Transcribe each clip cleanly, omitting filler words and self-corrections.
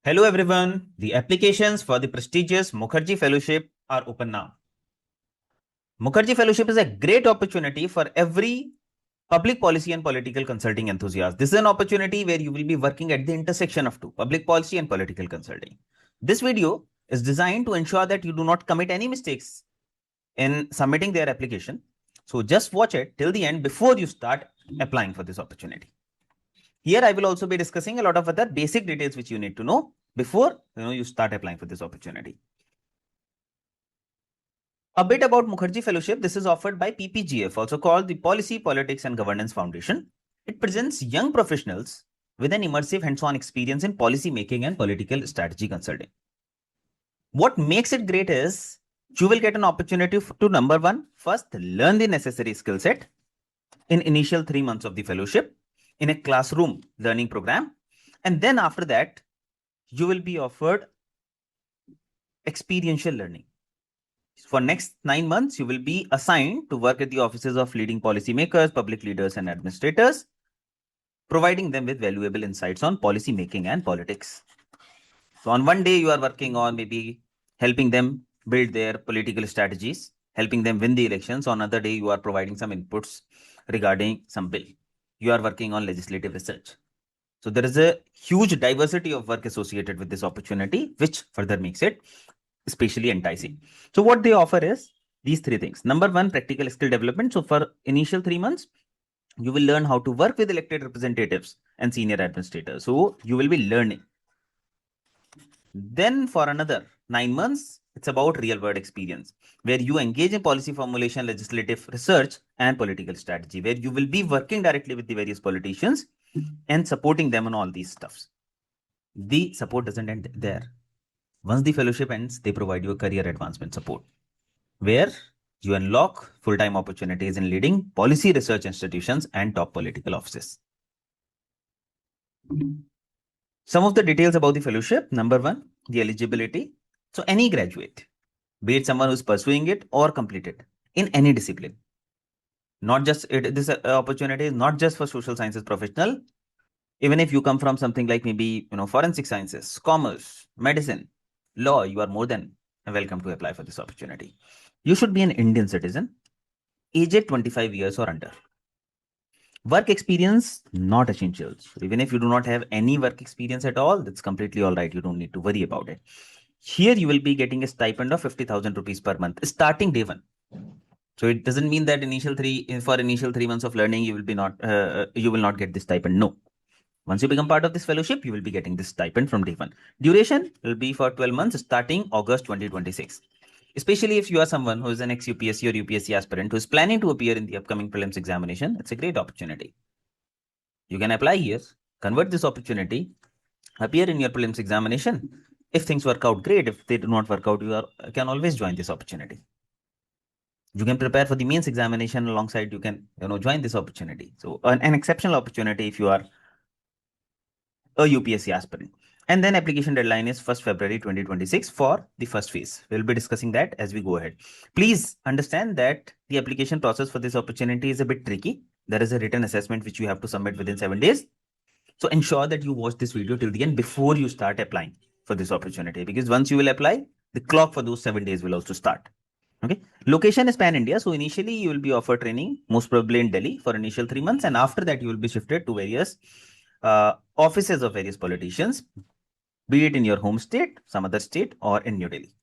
Hello everyone, the applications for the prestigious Mukherjee Fellowship are open now. Mukherjee Fellowship is a great opportunity for every public policy and political consulting enthusiast. This is an opportunity where you will be working at the intersection of two, public policy and political consulting. This video is designed to ensure that you do not commit any mistakes in submitting their application. So just watch it till the end before you start applying for this opportunity. Here I will also be discussing a lot of other basic details which you need to know before you start applying for this opportunity. A bit about Mukherjee Fellowship. This is offered by PPGF, also called the Policy, Politics and Governance Foundation. It presents young professionals with an immersive hands-on experience in policy making and political strategy consulting. What makes it great is you will get an opportunity to, number one, first learn the necessary skill set in initial 3 months of the fellowship in a classroom learning program. And then after that, you will be offered experiential learning. For next 9 months, you will be assigned to work at the offices of leading policymakers, public leaders, and administrators, providing them with valuable insights on policy making and politics. So on one day, you are working on maybe helping them build their political strategies, helping them win the elections. On another day, you are providing some inputs regarding some bill. You are working on legislative research. So there is a huge diversity of work associated with this opportunity, which further makes it especially enticing. So what they offer is these three things. Number one, practical skill development. So for initial 3 months, you will learn how to work with elected representatives and senior administrators. So you will be learning. Then for another 9 months, it's about real world experience, where you engage in policy formulation, legislative research, and political strategy, where you will be working directly with the various politicians and supporting them on all these stuffs. The support doesn't end there. Once the fellowship ends, they provide you a career advancement support, where you unlock full-time opportunities in leading policy research institutions and top political offices. Some of the details about the fellowship. Number one, the eligibility. So any graduate, be it someone who's pursuing it or completed in any discipline, not just this opportunity is not just for social sciences professional. Even if you come from something like maybe forensic sciences, commerce, medicine, law, you are more than welcome to apply for this opportunity. You should be an Indian citizen, aged 25 years or under. Work experience, not essential. So even if you do not have any work experience at all, that's completely all right. You don't need to worry about it. Here you will be getting a stipend of 50,000 rupees per month, starting day one. So it doesn't mean that initial 3 months of learning, you will not get this stipend. No. Once you become part of this fellowship, you will be getting this stipend from day one. Duration will be for 12 months starting August 2026. Especially if you are someone who is an ex-UPSC or UPSC aspirant who is planning to appear in the upcoming prelims examination, it's a great opportunity. You can apply here, convert this opportunity, appear in your prelims examination. If things work out, great. If they do not work out, you can always join this opportunity. You can prepare for the mains examination alongside. You can join this opportunity. So an exceptional opportunity if you are a UPSC aspirant. And then application deadline is 1st February 2026 for the first phase. We'll be discussing that as we go ahead. Please understand that the application process for this opportunity is a bit tricky. There is a written assessment which you have to submit within 7 days. So ensure that you watch this video till the end before you start applying for this opportunity, because once you will apply, the clock for those 7 days will also start. Okay. Location is pan India. So initially you will be offered training, most probably in Delhi for initial 3 months. And after that, you will be shifted to various offices of various politicians, be it in your home state, some other state, or in New Delhi.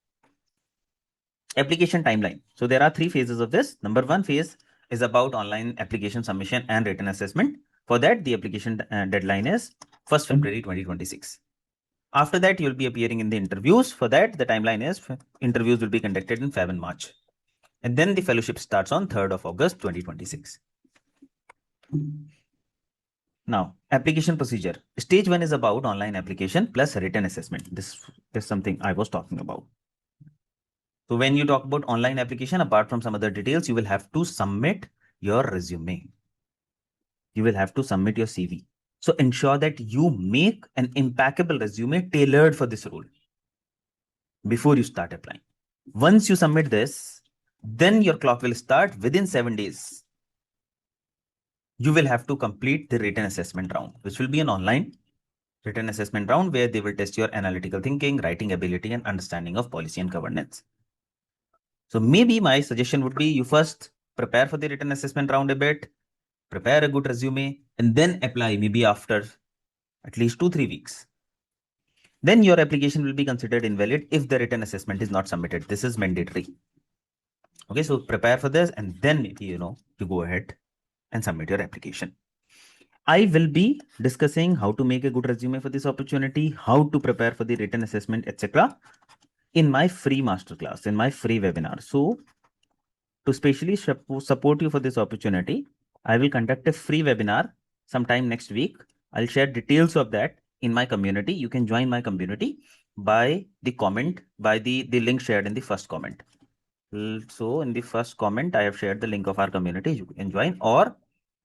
Application timeline. So there are 3 phases of this. Number 1 phase is about online application submission and written assessment. For that, the application deadline is 1st February 2026. After that, you'll be appearing in the interviews. For that, the timeline is interviews will be conducted in Feb and March. And then the fellowship starts on 3rd of August 2026. Now, application procedure. Stage 1 is about online application plus written assessment. This is something I was talking about. So when you talk about online application, apart from some other details, you will have to submit your resume. You will have to submit your CV. So ensure that you make an impeccable resume tailored for this role before you start applying. Once you submit this, then your clock will start within 7 days. You will have to complete the written assessment round, which will be an online written assessment round where they will test your analytical thinking, writing ability, and understanding of policy and governance. So maybe my suggestion would be you first prepare for the written assessment round a bit, prepare a good resume, and then apply maybe after at least 2-3 weeks. Then your application will be considered invalid if the written assessment is not submitted. This is mandatory. Okay, so prepare for this and then maybe, you go ahead and submit your application. I will be discussing how to make a good resume for this opportunity, how to prepare for the written assessment, etc. in my free masterclass, in my free webinar. So to specially support you for this opportunity, I will conduct a free webinar sometime next week. I'll share details of that in my community. You can join my community by the comment, by the link shared in the first comment. So in the first comment, I have shared the link of our community. You can join, or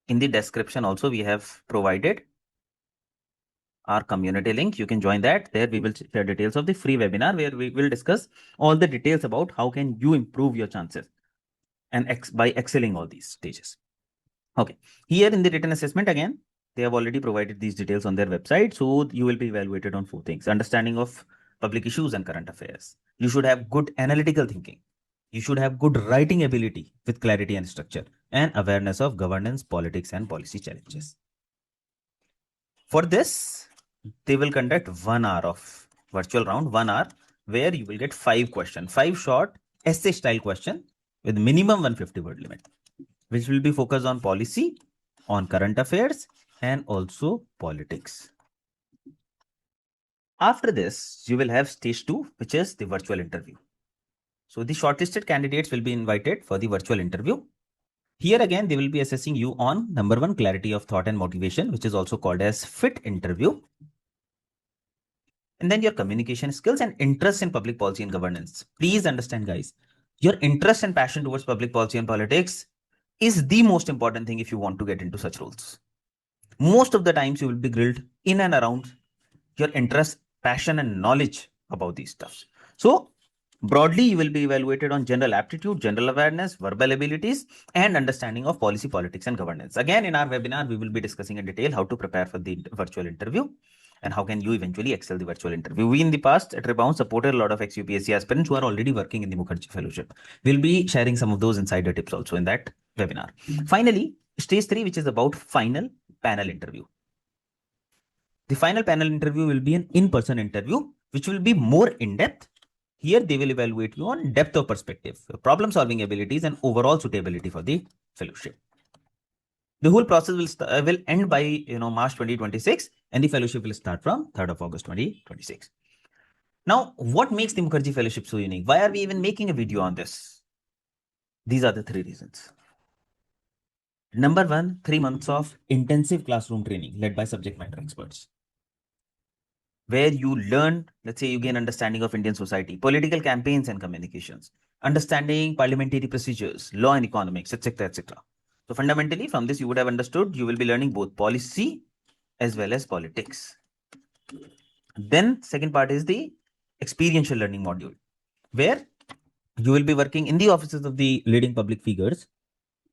in the description also, we have provided our community link. You can join that. There we will share details of the free webinar where we will discuss all the details about how can you improve your chances and by excelling all these stages. Okay, here in the written assessment, again, they have already provided these details on their website. So you will be evaluated on 4 things: understanding of public issues and current affairs. You should have good analytical thinking. You should have good writing ability with clarity and structure, and awareness of governance, politics, and policy challenges. For this, they will conduct 1 hour of virtual round, 1 hour, where you will get 5 questions, 5 short essay style questions with minimum 150 word limit, which will be focused on policy, on current affairs, and also politics. After this, you will have stage 2, which is the virtual interview. So the shortlisted candidates will be invited for the virtual interview. Here again, they will be assessing you on number 1, clarity of thought and motivation, which is also called as FIT interview. And then your communication skills and interest in public policy and governance. Please understand, guys, your interest and passion towards public policy and politics is the most important thing if you want to get into such roles. Most of the times you will be grilled in and around your interest, passion, and knowledge about these stuffs. So broadly, you will be evaluated on general aptitude, general awareness, verbal abilities, and understanding of policy, politics, and governance. Again, in our webinar, we will be discussing in detail how to prepare for the virtual interview and how can you eventually excel the virtual interview. We in the past at Rebound supported a lot of ex-UPSC aspirants who are already working in the Mukherjee Fellowship. We'll be sharing some of those insider tips also in that webinar. Finally, stage 3, which is about final panel interview. The final panel interview will be an in-person interview, which will be more in-depth. Here, they will evaluate you on depth of perspective, problem-solving abilities, and overall suitability for the fellowship. The whole process will end by March 2026, and the fellowship will start from 3rd of August 2026. Now, what makes the Mukherjee Fellowship so unique? Why are we even making a video on this? These are the 3 reasons. Number 1, 3 months of intensive classroom training led by subject matter experts, where you learn, let's say you gain understanding of Indian society, political campaigns and communications, understanding parliamentary procedures, law and economics, etc., etc. So fundamentally, from this, you would have understood you will be learning both policy as well as politics. Then second part is the experiential learning module, where you will be working in the offices of the leading public figures,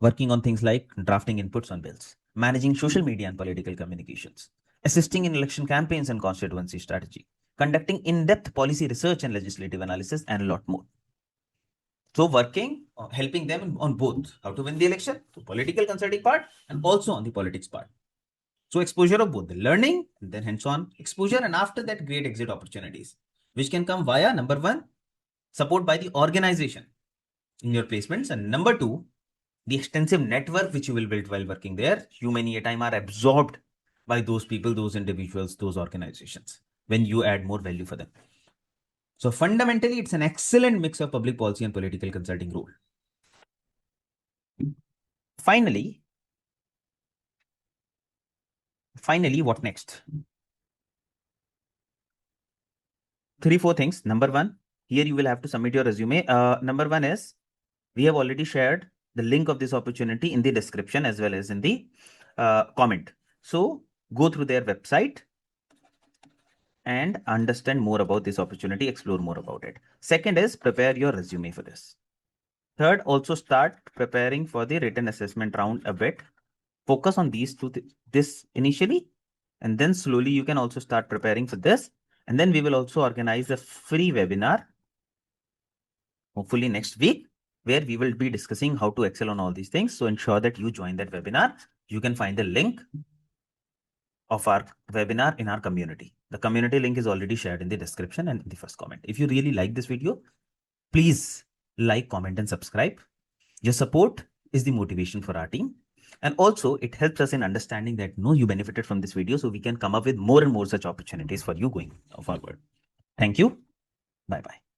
working on things like drafting inputs on bills, managing social media and political communications, assisting in election campaigns and constituency strategy, conducting in-depth policy research and legislative analysis, and a lot more. So working, helping them on both how to win the election, the political consulting part, and also on the politics part. So exposure of both the learning and then hands-on exposure, and after that, great exit opportunities, which can come via number 1, support by the organization in your placements, and number 2, the extensive network which you will build while working there. You many a time are absorbed by those people, those individuals, those organizations when you add more value for them. So fundamentally, it's an excellent mix of public policy and political consulting role. Finally, what next? 3-4 things. Number 1, here you will have to submit your resume. Number 1 is, we have already shared the link of this opportunity in the description as well as in the comment. So go through their website and understand more about this opportunity, explore more about it. Second is, prepare your resume for this. Third, also start preparing for the written assessment round a bit. Focus on these 2 this initially, And then slowly you can also start preparing for this. And then we will also organize a free webinar, hopefully next week, where we will be discussing how to excel on all these things. So ensure that you join that webinar. You can find the link of our webinar in our community. The community link is already shared in the description and in the first comment. If you really like this video, please like, comment, and subscribe. Your support is the motivation for our team. And also it helps us in understanding that you benefited from this video, so we can come up with more and more such opportunities for you going forward. Thank you. Bye-bye.